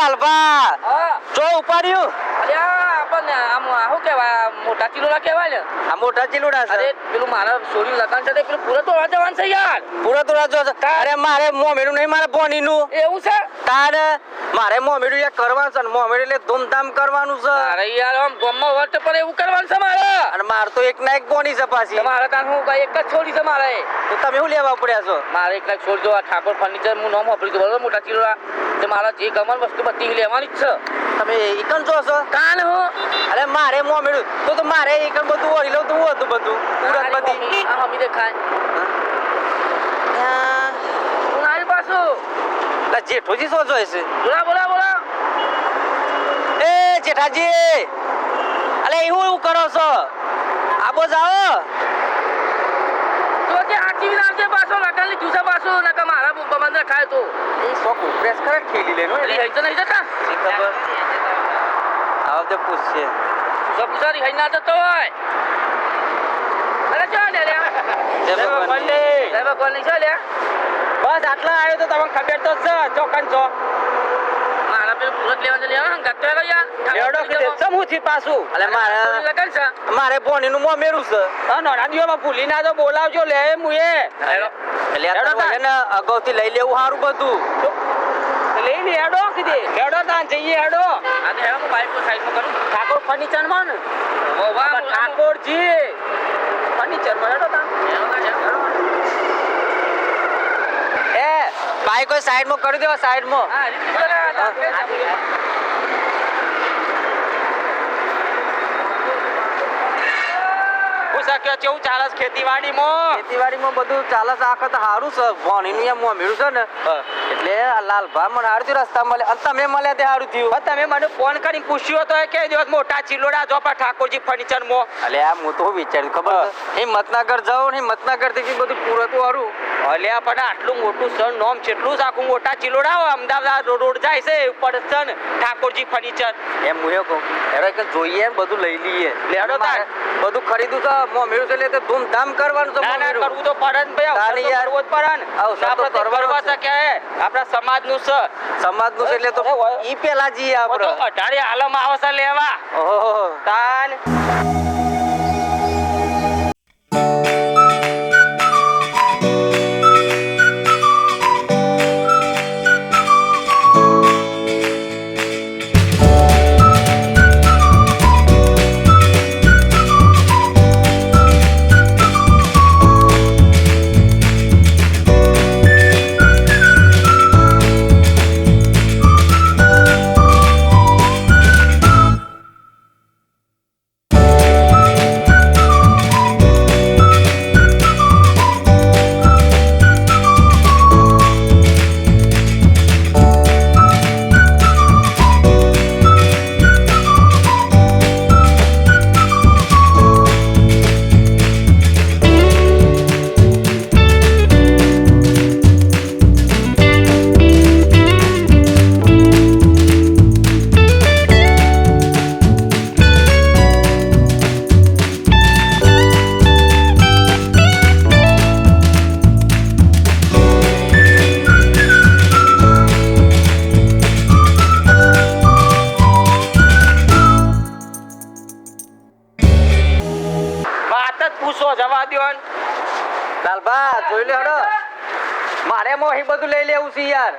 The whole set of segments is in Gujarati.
લાલભા જો ઉપાડ્યું અલ્યા પણ આમ શું કહેવાય મોટા ચીલોડા કહેવાય ને આ મોટા ચીલુડા છે અરે પેલું મારા છોડી લગાન છે પેલું પૂરો તો જવાન છે યાર પૂરો તો રાજો અરે મારે મોમેડું નહીં મારે બોનીનું એવું છે તાર મારે મોમેડું એક કરવાનું છે મોમેડું એટલે ધૂમધામ કરવાનું છે અરે યાર આમ ગામમાં વર્ત પર એવું કરવાનું છે મારે અને માર તો એક ના એક બોની છે પાછી મારે તાર હું એક જ છોડી છે મારે તો તમે શું લેવા પડ્યા છો મારે એક લાખ છોડ જો આ ઠાકોર ફર્નિચર હું નામ વાપરી દઉં બરોબર મોટા ચીલોડા તે મારા જે ગમન વસ્તુ બધી લેવાની જ છે તમે એકન છો છો કાન હું અરે મારે મોમેડું તો મારે એકન બધું ઓળી લઉં તો હું હતું બધું પૂરત બધી આ હમી દેખાય હું આવી પાછું જેઠોજી શું જોઈ છે બોલા બોલા બોલા એ જેઠાજી અલે એવું કરો છો આબો જાઓ તો કે આખી નામજે પાછો લગાલી જુસા પાછો નકા મારા બંધ ખાય તો એ શોક પ્રેસ કરે ઠેલી લેનો અરે હઈ તો નહીં જતા ખબર આવ તે પૂછશે સબ સારી હઈ ના જતો હોય અરે ચાલ લે જય ભગવાન જય ભગવાન ની ચાલ બસ આટલા આવ્યો તો તમને ખબર તો છે ચોકન છો મારા પેલું પૂરત લેવા લેવા ગત્તો યાર લેડો કે સમૂથી પાછું અલે મારે બોનીનું મો મેરું છે હા નોડા દિવમાં ભૂલી ના તો બોલાવજો લે મુએ લેડો ને અગાઉથી લઈ લેવું સારું બધું લઈ લે હેડો કીધી હેડો તાન જઈએ હેડો આ તો હેડો બાઈક કો સાઈડ માં કરું ઠાકોર ફર્નિચર માં ને ઓ વાહ ઠાકોરજી ફર્નિચર માં હેડો તાન એ બાઈક કો સાઈડ માં કરી દો સાઈડ માં હા રીત કરે કેવું ચાલે છે ખેતીવાડીમાં બધું ચાલે છે આખા તો સારું છે ભણીનું એમ મેળ્યું છે ને એટલે આ લાલભા મને સારું થયું રસ્તા મળે અને તમે મળ્યા તે સારું થયું તમે મને ફોન કરીને પૂછ્યું તો કે દિવસ મોટા ચીલોડા જો પણ ઠાકોરજી ફર્નિચર માં અલે આ હું તો વિચાર્યું ખબર હિંમતનગર જાઉં ને હિંમતનગર થી બધું પૂરતું સારું અલ્યા પણ આટલું મોટું સર નોમ કેટલું છે આખું મોટા ચીલોડા અમદાવાદ રોડ જાય છે ઉપર છે ને ઠાકોરજી ફર્નિચર એમ હું કહું કે જોઈએ બધું લઈ લઈએ લેડો તાર બધું ખરીદું છે મેળું છે એટલે ધૂમધામ કરવાનું છે ના કરવું તો પડે ને ભાઈ કરવું જ પડે ને આપણે કરવા છે કે આપણા સમાજનું છે સમાજનું છે એટલે તો ઈ પેલા જઈએ આપણે 18 આલમ આવે છે લેવા ઓહો તાન લાલભા જોઈ લે હેડો મારે મોહી બધું લઈ લેવું છે યાર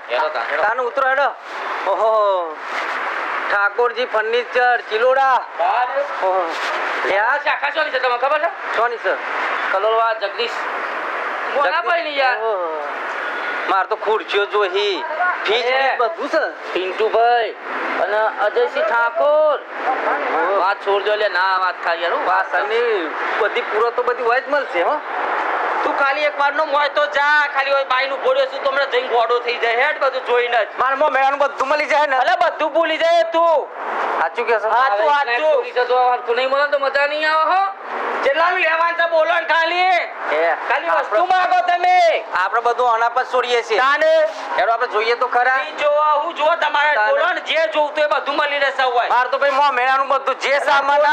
તાનું ઉતરો હેડો ઓહો ઠાકોરજી ફર્નિચર ચિલોડા ઓહો લે આ શાખા સોની છે તમને ખબર છે સોની સર કલોલવા જગદીશ મોના ભાઈ યાર માર તો ખુરશીઓ જોહી ફીજ બધું છે પિન્ટુભાઈ અને અજયસિંહ ઠાકોર વાત છોડજો લે ના વાત ખાલી યાર વાત અને બધી પૂરો તો બધી હોય જ મળશે હો તું ખાલી એક વાર નો મોય તો જા ખાલી ઓય બાઈ નું ભોળ્યો છું તો મને જઈને ગોડો થઈ જાય હેડ બધું જોઈને જ માર મો મેળાનું બધું મળી જાય ને અલે બધું ભૂલી જાય તું સાચું કે સાચું તું નહીં મળે તો મજા નહીં આવે હો જેટલાનું લેવાનું છે બોલો ને ખાલી ખાલી વસ્તુ માંગો તમે આપણે બધું આના પર છોડીએ છીએ તાને હેડો આપણે જોઈએ તો ખરા જો હું જો તમારે બોલો ને જે જોઉં તો એ બધું મળી રહેશે હોય માર તો ભાઈ મો મેળાનું બધું જે સામાન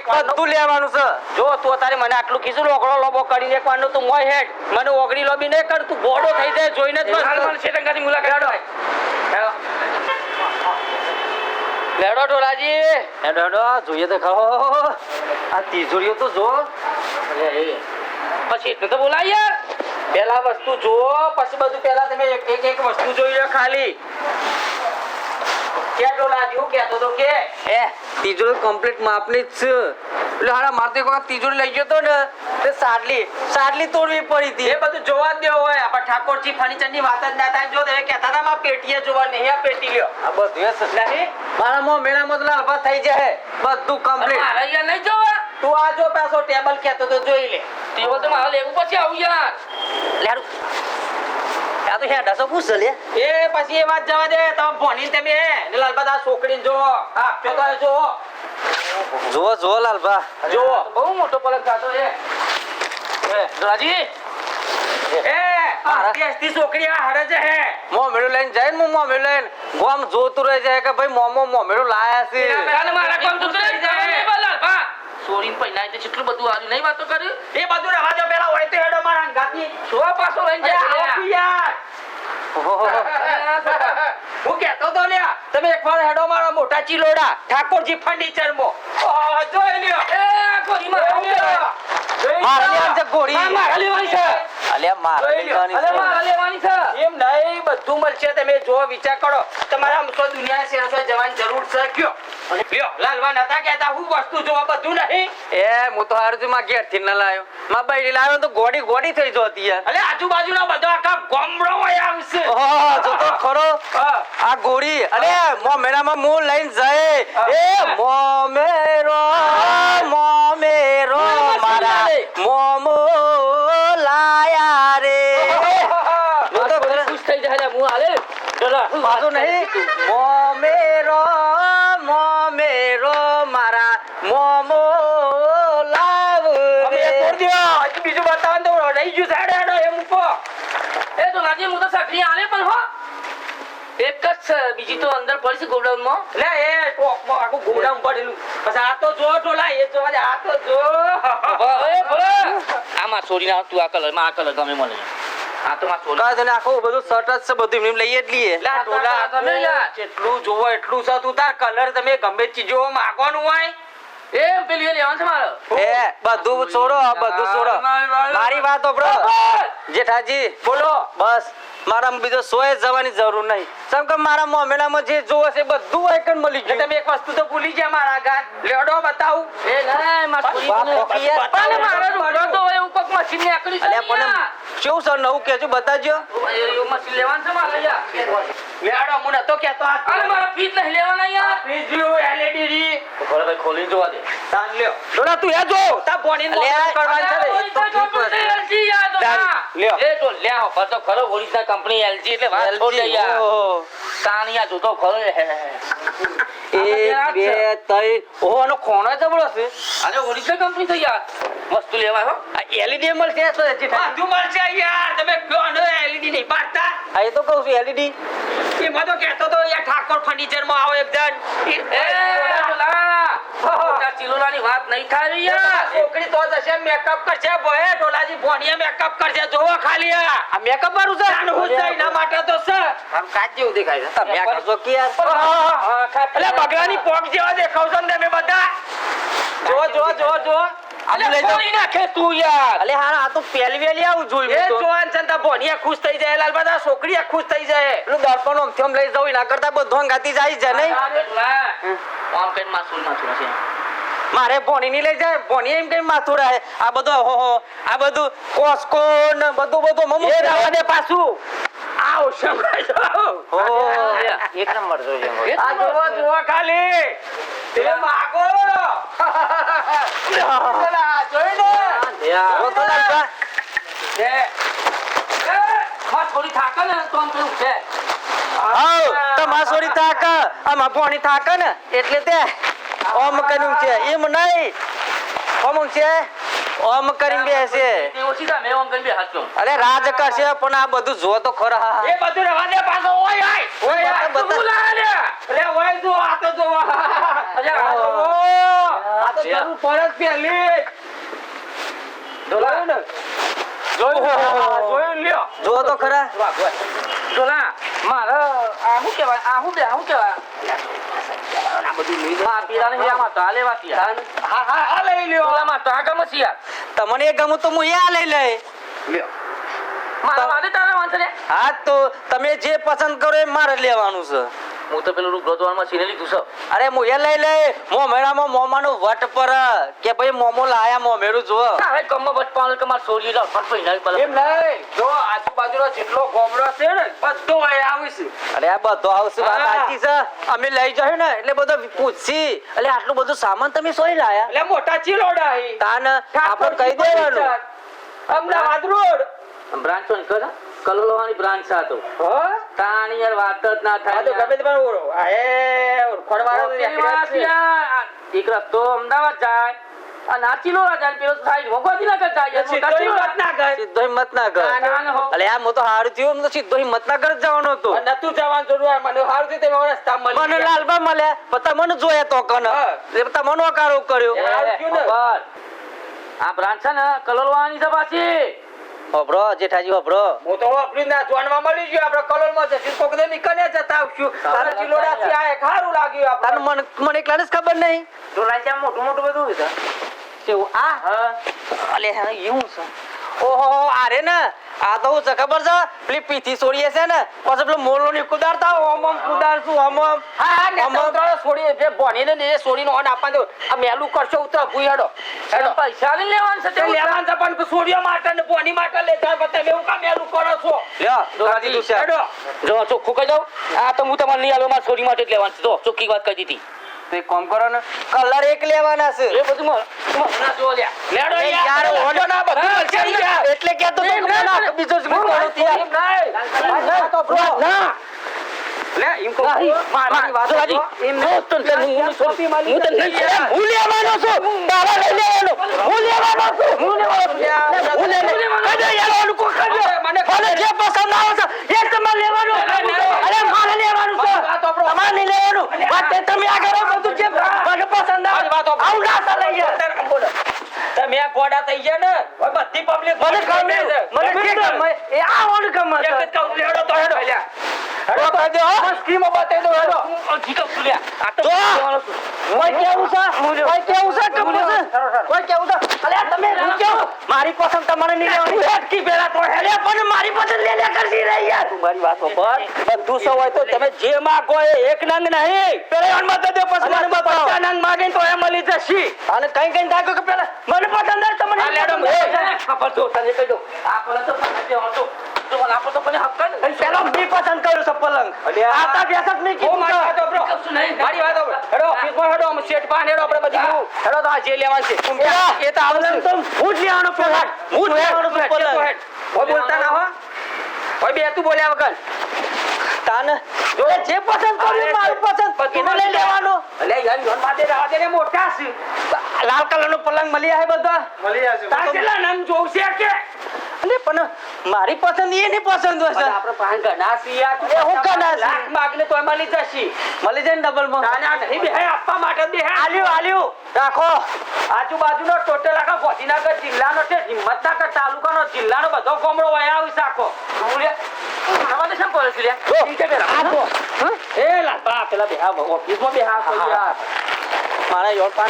બધું લેવાનું છે જો તું તારે મને આટલું કીધું લોકડો લોબો કરીને એક વાર તું મોય હેડ મને ઓગળી લોબી ન કર તું ગોડો થઈ જાય જોઈને જ બસ શેતંગાની મુલાકાત લેડો ઢોલાજી. હેડો હેડો જોઈએ તો ખરો આ તિજોરીઓ તો જો પછી એટલું તો બોલાય યાર. પેલા વસ્તુ જુઓ પછી બધું પેલા તમે એક વસ્તુ જોઈ લો ખાલી કે ડોલાજી હું કહેતો તો કે તિજોરી કમ્પ્લીટ માપની જ છે એટલે હારા મારતો એક વખત તિજોરી લઈ ગયો તો ને તે સાડલી તોડવી પડી હતી. એ બધું જોવા જ દેવો હોય આપણે ઠાકોરજી ફર્નિચર ની વાત જ ના થાય. જો તમે કહેતા હતા માં પેટીએ જોવા નહીં આ પેટી લ્યો આ બધું એ નહીં મારા મો મેળામાં તો લાભ થઈ જાય બધું કમ્પ્લીટ. મારે યાર નહીં જોવા. તું આ જો પાછો ટેબલ કહેતો તો જોઈ લે. ટેબલ તો મારે લેવું પછી આવું યાર. લેડું આ તો હે ડસો પૂછ લે એ પછી એ વાત જવા દે તમે ભણી તમે ને લાલબા આ છોકરીને જો હા જો જો લાલબા જો બહુ મોટો પલક થતો છે. ઢોલાજી. ટેસ્ટી છોકરી આ હરજ હે મોમેડું લઈને જાય ને મોમેડું લઈને ગોમ જોતું રહે છે કે ભાઈ મોમેડું લાયા છે. અને મારા કામ તો થઈ જાય બાલા. સોરીન પૈના તે કેટલું બધું આવ્યું નહીં વાતો કરી. એ બધું રવા દો પેલા હોય તો હેડો મારા અંગાથી સોવા પાછો લઈને જાય યાર. હું કહેતો તો લ્યા તમે એકવાર હેડો મારા મોટા ચીલોડા ઠાકોરજી ફર્નિચર માં જોઈ લ્યો. એ ગોરી મારા લેવાની છે ગોળી. મારા લેવાની છે. અલ્યા મારા લેવાની છે. મારા લેવાની છે. એમ નહીં બધું મળશે તમે જો વિચાર કરો તમારા તો દુનિયા શેરસો જવાની જરૂર છે કયો લ્યો લાલવા નતા કહેતા હું વસ્તુ જોવા બધું નહીં. હું તો હારું માં ઘેર થી ન લાયો માં બૈરી લાવ્યો તો ગોડી થઈ જોતી યાર. અલે આજુબાજુના બધો આખા ગોમડો હોય આવશે. જો તો ખરો આ ગોળી અલે મો મેળામાં મૂળ લઈને જાય એ મોમેરો મારા મોમો લાયા રે. ખુશ થઈ જાય હું હાલે. પાછો નહીં મોમેરો મારા મોમો લાવ રે. બીજું બતાવવાનું તો રહી ગયું સાડે હેડો એ મૂકો. એ તો લાગે હું તો સકરી આલે પણ હો એક જ છે બીજી તો અંદર પડી છે ગોડાઉન માં. લે એ ટોકમાં આખું ગોડાઉન પડેલું પછી આ તો જો ટોલા એ જોવા દે આ તો જો એ ભલે આમાં સોરી ના તું આ કલર માં આ કલર ગમે મને. આ તો માં સોરી કાય તને આખું બધું શર્ટ જ છે બધું એમને લઈએ જ લઈએ. લે ટોલા તમે યાર જેટલું જોવો એટલું છે તું તાર કલર તમે ગમે ચીજો માંગવાનું હોય એ પેલી એ લેવાનું છે મારો. એ બધું છોડો બધું છોડો મારી વાત ઓપરો જેઠાજી બોલો બસ મારા બીજો સોય જવાની જરૂર નહીં સમ કે મારા મોમેલામાં જે જોવે છે બધું આઈકન મળી ગયું. તમે એક વસ્તુ તો ભૂલી ગયા મારા ગાત લેડો બતાવું એ ના માર સોરી પણ મારો રોડો તો એવું કોક મશીન ને આકડી છે. અલ્યા પણ કેવું સર નવું કેજો બતાજો એ મશીન લેવાનું છે મારે યાર. લેડો હું નતો કહેતો અરે મારા ફીટ નહીં લેવાના યાર. ફ્રીજ એલઈડી રી બરાબર ભાઈ ખોલી જોવા દે. તાન લ્યો ડોલા તું એ જો તા બોની કરવાનું છે તો ઠીક છે. LG યાર લ્યો. એ તો લ્યા પર તો ખરો ઓરિજિનલ કંપની LG એટલે વાત છોડ દે યાર. કાનિયા જો તો ખરો એક બે ત્રણ ઓહો આનો ખોણો જબડો છે. આજે ઓરિજિનલ કંપની છે યાર. વસ્તુ લેવાય હો. આ એલઈડી મળશે તો બધું મળશે યાર તમે કયો એલઈડી નહીં પાડતા. આ એ તો કહું છું એલઈડી એ મતો કહેતો તો યાર ઠાકોર ફર્નિચર માં આવો એકદમ એ ઓલા મોટા ચિલોલાની વાત નહીં થાય યાર. છોકરી તો જશે મેકઅપ કરશે બોય ઢોલાજી ભોણીએ મેકઅપ કરશે જોવો ખાલી આ મેકઅપ વાળું છે આનું હું છે એના માટે તો છે આમ કાચ જેવું દેખાય છે તમે કરશો કે યાર અલે બગડાની પોક જેવા દેખાવ છો ને તમે બધા જો અલે ખોલી નાખે તું યાર. અલે હારા આ તો પહેલી વેલી આવું જોયું એ જોવાન છે તા ભોણીએ ખુશ થઈ જાય લાલ બધા છોકરીએ ખુશ થઈ જાય પેલું દર્પણ ઓમ થમ લઈ જાવ ના કરતા બધું ગાતી જાય છે નહીં આમ કઈ માસુલ માથું છે. મારે ભોણી ની લઈ જાય ભોણી એમ કઈ માથું રહે આ બધું આ બધું કોસ્કો ને બધું મમ્મી એ રવા દે પાછું આવ શંકાઈ એક નંબર જોઈ આ જોવો ખાલી તે માગો જોઈ ને યાર તો લાગા એ માં થોડી થાકે ને તો આમ પેલું છે. આવ તમાર સોરી થાક આમાં ભોણી થાક ને એટલે તે ઓમ કર્યું છે એમ નહીં ઓમ છે ઓમ કરીને બેસે તે ઓછી કા મે ઓમ કરીને બે હાથ અરે રાજ કરશે પણ આ બધું જો તો ખરા એ બધું રવા દે પાછો ઓય બતા લે. અરે ઓય જો આ તો જો અરે આ તો જરૂર પરત પહેલી ડોલા ને જોયું લ્યો જો તો ખરા ડોલા મારે આ શું કહેવાય આ શું કહેવાય માં પીરાને હિયામાં તો હાલે વાતી હા લઈ લ્યો ઓલામાં તો આગળ મસી યાર તમને એ ગમું તો હું એ લઈ લઈ લ્યો મારા વાદે તારે વાંચે રે હા તો તમે જે પસંદ કરો એ મારે લેવાનું છે હું તો પેલું ગોદવારમાં સીને લીધું છે અરે હું એ લઈ લે મોમેરામાં મોમાનું વટ પર કે ભાઈ મોમો લાયા મોમેરું જો હવે કમમાં બચપાલ કે માર છોડી લો ફટ પઈ ના એમ નહીં જો આજુબાજુનો જેટલો ગોમડો છે ને બધો અહીં આવીશ અરે આ બધો આવશે વાત હા. સાચી છે અમે લઈ જઈએ ને એટલે બધો પૂછી એટલે આટલું બધું સામાન તમે સોઈ લાયા એટલે મોટા ચીલોડા અહીં તાન આપણે કહી દેવાનું અમદાવાદ રોડ બ્રાન્ચ ઓન કર કલોલવાની બ્રાન્ચ છે આ તો હા તાણી યાર વાત જ ના આ થાય તો ગમે તે પણ ઓળો આ એ ખોડવાળો તો પેલી વાત છે. યાર, એક રસ્તો અમદાવાદ જાય અને આ ચિલોડા જાય પેલો સાઈડ ભગવતી નગર જાય યાર, સીધો મોટા હિંમત ના કર. સીધો હિંમત ના કર ના, ના, હો. અલે આ હું તો હારું થયું એમ તો સીધો હિંમત ના કર જવાનો હતો અને નતું જવાનું જરૂર મને સારું થયું તમે રસ્તા મળી મને ગયા. લાલબા મળ્યા પતા મને જોયા તો કન હા. પતા મનો આકારો કર્યો એ, સારું થયું ને. ખબર. આ બ્રાન્ચ છે ને કલોલવાની છે પાછી હોભરો જેઠાજી હોભરો હું તો આપણી ના જોનમાં મળી ગયો આપણે કલોલમાં જશું કોક દે નીકળે જતા આવશું તારે ચીલોડાથી આ એક સારું લાગ્યું તાન આપણે મને એકલાને જ ખબર નહીં તો રાજા મોટું મોટું બધું છે કેવું આ હા અલે હા એવું છે ઓહો આરે ને આ તો હું છે ખબર છે પેલી પીથી છોડીએ છે ને પછી પેલો મોલો ની કુદારતા ઓમ ઓમ કુદારશું ઓમ ઓમ હા ને ઉતરો છોડી જે બોનીને ને છોડીનો ઓન આપવા દો આ મેલું કરશો ઉતરો ભૂયડો એટલે પૈસા લઈને લેવાનું છે તે લેવાન છે પણ છોડીઓ માટે ને બોની માટે લે જાય પણ તમે એવું કામ મેલું કરો છો લ્યો દોરાજી તું છે હેડો જો ચોખ્ખું કહી દઉં આ તો હું તમારે નહીં આલો મારા છોરી માટે જ લેવાનું છે જો ચોખ્ખી વાત કહી દીધી તો એક કામ કરો ને કલર એક લેવાના છે એ બધું ના જો લ્યા લેડો એ યાર યાર, ઓડો ના બધું હા, મળશે ઈ યાર. એટલે કે તો એમ ના, નાખ બીજો જ હું કરું ત્યાં ના તો બ્રો ના લે એમ કહું નહીં, મારી વાત જોવાજી, સાંભળો. એમ હું તો તને હું નહીં છોડું. હું તને નહીં છોડું. હું લેવાનો છું તારા લઈ લેવાનો હું લેવાનો છું હું લેવાનો છું. હું લેવાનો. કજો યાર ઓલું કોઈ કજો. મને મને જે પસંદ આવે છે એ તમારે લેવાનું અરે મારે લેવાનું છે મારી વાત સાંભળો. તમારે નહીં લેવાનું વાત તે તમે આગળ બધું જે મને પસંદ આવે મારી વાત સાંભળો. આવું ના ચાલે યાર. તમે આ ગોડા થઈ ગયા ને હવે બધી પબ્લિક મને ગમ્યું. મને ગમ્યું. એ આ ઓલું ગમે છે. હેડો તો હેડો તો કહી દો, હો. સ્કીમો બતાવી દો હેડો જો. કોઈ કેવું છે કોઈ કેવું છે કે મને છે? કોઈ કેવું છે અલે તમે હું કેવું મારી પસંદ તમારે નહીં લેવાની હેડકી પેલા તો હેડે પણ મારી પસંદ લે કરશી રહી યાર તું મારી વાત પર બધું સૌ હોય તો તમે જે માંગો એ એક નંગ નહીં પેલા એન મત દે પછી મને બતાવો 50 નંગ માંગે તો એ મળી જશે અને કઈ કઈ થાકો કે પેલા મને પસંદ આવે તમને આ લેડો, ખબર તો તને કહી દો આ પેલા તો પસંદ હતો તો આપો તો મને હક કર પેલા મી પસંદ કર્યું છે પલંગ આ તા બેસક નહીં ઓ કીધું મારી વાત સાંભળો. કશું નહીં. મારી વાત સાંભળો. હેડો ઓફિસમાં હેડો અમે સેટ પાન હેડો આપણે બધું હેડો તો આ જે લેવાનું છે એ તો આવશે પલંગ તો હું જ લેવાનો પેલા હું જ લેવાનો છું પલંગ કોઈ બોલતા ના હો કોઈ બે તું બોલ્યા વગર તાન જો જે પસંદ કર્યું મારું પસંદ એને લઈ લેવાનું અલે યાર યોન માથે રાવા દે ને મોટા છે લાલ કલર નો પલંગ મળી આવે બધા મળી જશે તાર કેટલા નામ જોવશે કે અલે પણ મારી પસંદ એ નહીં પસંદ હોય છે આપણે પાન ગણા છે યાર તું એ હું ગણા છે? લાખ માગને તોય મળી જશે મળી જાય ને ડબલ માં તાના નહીં બે આપવા માટે બે આલ્યું રાખો આજુબાજુનો ટોટલ આખા ગાંધીનગર જિલ્લાનો છે હિંમતનગર તાલુકાનો જિલ્લાનો બધો ગામડો હોય આવી શાખો તમારે શું કરે છે લે ઠીક છે પેલા એ લાપા પેલા બેહા ઓફિસમાં બેહા તો યાર મારા યોર પાન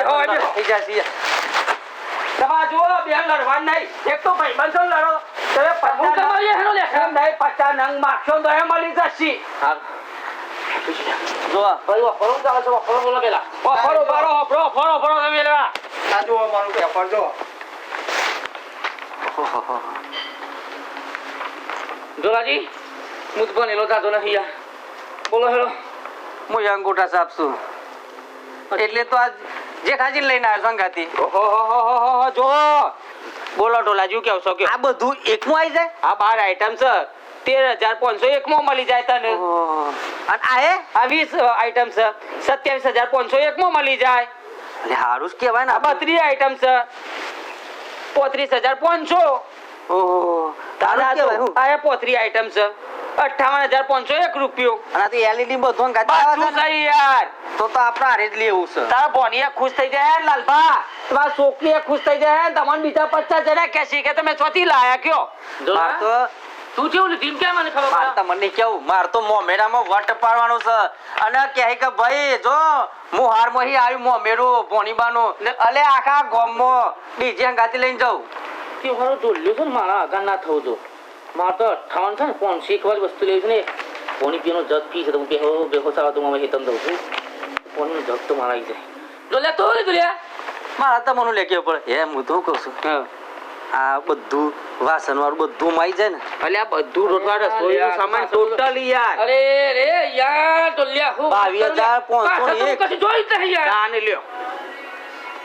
હો, થઈ જશે તમારે જુઓ બેન લડવા નહીં એક તો ભાઈબંધો લડો તમે હું તમારી હેનો લે એમ નહીં 50 નંગ માગશો તો એ મળી જશે જો ભાઈ ફરો ચાલે છે ફરો બોલો પેલા ફરો તમે લેવા આ જુઓ મારું પેપર જો જોલાજી હું તો બનેલો થાતો નથી યાર બોલો હેલો હું અંગૂઠા સાપ છું એટલે તો આજ જેઠાજી લઈને આવ્યો સંગાતી ઓહો જો બોલો ટોલાજી કેવું છો કે આ બધું એકમાં આવી જાય આ 12 આઈટમ છે 13,501 માં મળી જાય તને અને આ એ આ 20 આઈટમ છે 27,501 માં મળી જાય એટલે હારું જ કહેવાય ને આ 32 આઈટમ છે 35,500 ઓહો તારું જ કહેવાય હું આ 35 આઈટમ છે 58,501 રૂપિયો અને આ તો LED બધું ગાતા આવે બધું છે ને? સહી યાર તો આપણે હારે જ લેવું છે તારા ભોનીએ ખુશ થઈ જાય લાલભા તમારા છોકરીએ ખુશ થઈ જાય તમને બીજા 50 જણા કહેશે કે તમે ચોથી લાયા કયો માર તો તું કેવું લીધી કેમ મને ખબર માર પડે? તમને કેવું માર તો મોમેરામાં વટ પાડવાનું છે અને કહે કે ભાઈ જો હું હારમાં હી આવ્યું મોમેરું ભોણીબાનું અલે આખા ગામમાં ડીજે ગાતી લઈને જાઉં તે મારો ડોલ્યો છે ને મારા આગળ ના થવું જો મારે તો 58 છે ને 500 એક વાર વસ્તુ લેવી છે ને પોણી પીવાનો જગ પી છે તો હું બેહો સાવા તો હું હેતમ દઉં છું પોણીનો જગ તો મારા આવી જાય ડોલ્યા તો ડોલ્યા મારા તમને લે કેવું પડે એમ હું તો કહું છું આ બધું વાસણ વાળું બધું માઈ જાય ને અલે આ બધું રોટલા રસોઈનું સામાન ટોટલી યાર અરે રે યાર ડોલ્યા હું 22,501 કશું જોઈ જ નહીં યાર આને લ્યો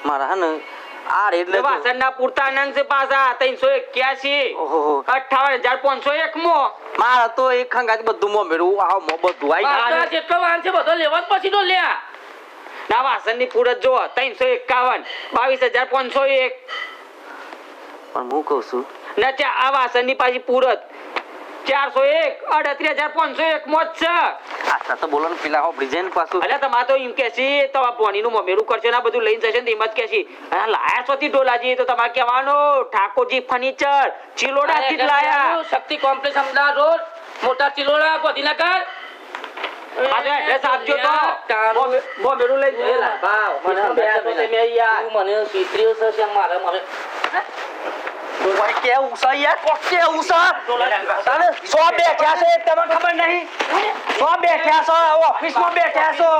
મારા હે ને આ રેટ લે વાસણના પૂરતા અનંત છે પાછા 381 ઓહો 58,501 મો મારા તો એક ખંગાથી બધું મોમેરું આ બધું આઈ આ જાય જેટલો વાન છે બધો લેવા જ પછી ડોલ્યા ના વાસણની પૂરત જો 351 22,501 પણ હું કહું છું ના આ વાસણની પાછી પૂરત 401 38,501 મોજ છે આટલા તો બોલો ને પેલા હોપડી જાય ને પાછું અલ્યા તમારે તો એમ કે છે તો આ પોણીનું મમેરું કરશે ને બધું લઈને જશે ને એમ જ કે છે આ લાયા છોથી ડોલાજી તો તમારે કહેવાનું ઠાકોરજી ફર્નિચર ચિલોડા થી જ લાયા શક્તિ કોમ્પ્લેક્સ અમદાવાદ રોડ મોટા ચિલોડા ગોધીનગર આજે એડ્રેસ આપજો તો મમેરું લઈ જઈએ ભાવ મને બે તો તમે યાર તું મને સીત્રીઓ છે શ્યામ મારે મને કોઈ કેવું છે યાર કોઈ કેવું છે તને સો બેઠ્યા છે તમને ખબર નહીં સો બેઠ્યા છો ઓફિસમાં બેઠ્યા છો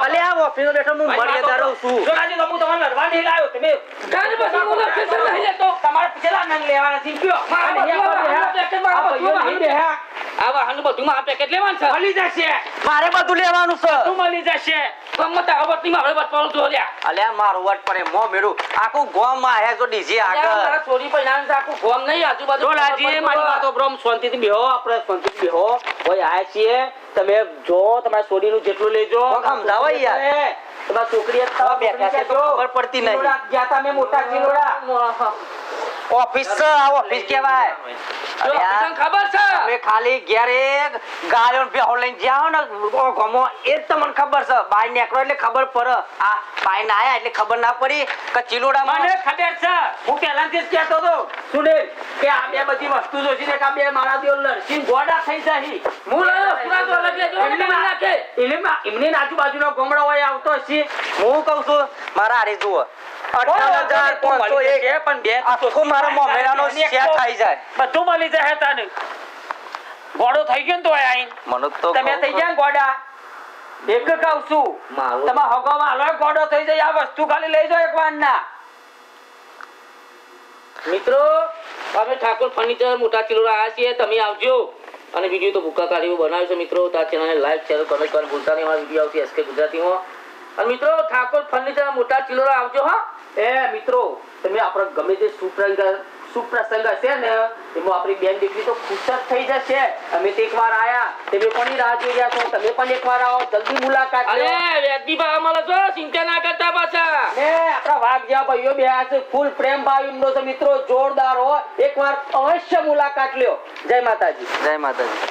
અલે આ ઓફિસમાં બેઠો હું મર્યાદા રહું છું ડોલાજી તો હું તમને લડવા નહીં લાવ્યો તમે કાલ પછી હું લોકેશન લઈ લેતો તમારે પેલા નંગ લેવાના છે કયો આ વાહનનું બધું માં આ પેકેટ લેવાનું છે મળી જશે મારે બધું લેવાનું છે શું મળી જશે ગમે તારા વતની માં આપણે બચવાનું છો લ્યા અલે આ મારું વટ પડે મો મેરું આખું ગોમ માં આયા જો ડીજે આગળ મારા છોરી પૈણાનું છે આખું ગોમ નહીં આજુબાજુ ડોલાજી મારી વાતો બ્રહ્મ શાંતિથી બેહો આપણે શાંતિથી બેહો કોઈ આયા છીએ તમે જો તમારા છોડીનું જેટલું લેજો સમજાવો યાર. તમારા છોકરીએ તવા બેઠા છે તો ખબર પડતી નહીં. ચિલોડા ગયા તા મેં મોટા ચિલોડા ઓફિસ છે આ ઓફિસ કહેવાય અરે આ તને ખબર છે તમે ખાલી ઘેર એક ગાયો ને ભેહો લઈને જાઓ ને ગમો એ જ તમને ખબર છે બાય નીકળો એટલે ખબર પડે આ બાય ના આયા એટલે ખબર ના પડી કે ચિલોડા મને ખબર છે હું પહેલાથી જ કહેતો હતો સુનિલ કે આ બે બધી વસ્તુ જોશી ને કે આ બે મારા દેવ લડસીન ગોડા થઈ જાય હું લાયો પૂરા તો અલગ લેજો એમની એમને નાખે એમની આજુબાજુનો ગોમડો હોય આવતો હશે હું કહું છું મારા હારે જુઓ 58,501 પણ બે આખો મારા મોમેરાનો શેર થઈ જાય બધું મળી જાય તને ગોડો થઈ ગયો ને તો આઈન મને તો તમે થઈ ગયા ને ગોડા એક કહું છું મારું તમે હગવામાં હાલો ગોડો થઈ જાય આ વસ્તુ ખાલી લઈ જાઓ એક વાર ના મિત્રો અમે ઠાકોર ફર્નિચર મોટા ચિલોડા આવ્યા છીએ તમે આવજો અને વિડીયો તો ભૂકા કાઢી બનાવ્યો છે મિત્રો તો આ ચેનલને લાઈક શેર કમેન્ટ કરવાનું ભૂલતા નહીં અમારા વિડીયો આવશે એસકે ગુજરાતીમાં અને મિત્રો ઠાકોર ફર્નિચર મોટા ચિલોડા આવજો હા એ મિત્રો તમે આપણે ગમે તે સુપ્રસંગ હશે ને એમાં આપણી બેન દીકરી તો ખુશ જ થઈ જશે અમે તો એકવાર આયા તમે પણ રાહ જોઈ રહ્યા છો તમે પણ એકવાર આવો જલ્દી મુલાકાત લો અરે વેદની બા અમારો છો ચિંતા ના કરતા પાછા ને આપણા વાઘ જેવા ભાઈઓ બે છે ફૂલ પ્રેમ ભાવ એમનો છે મિત્રો જોરદાર હો એકવાર અવશ્ય મુલાકાત લ્યો જય માતાજી જય માતાજી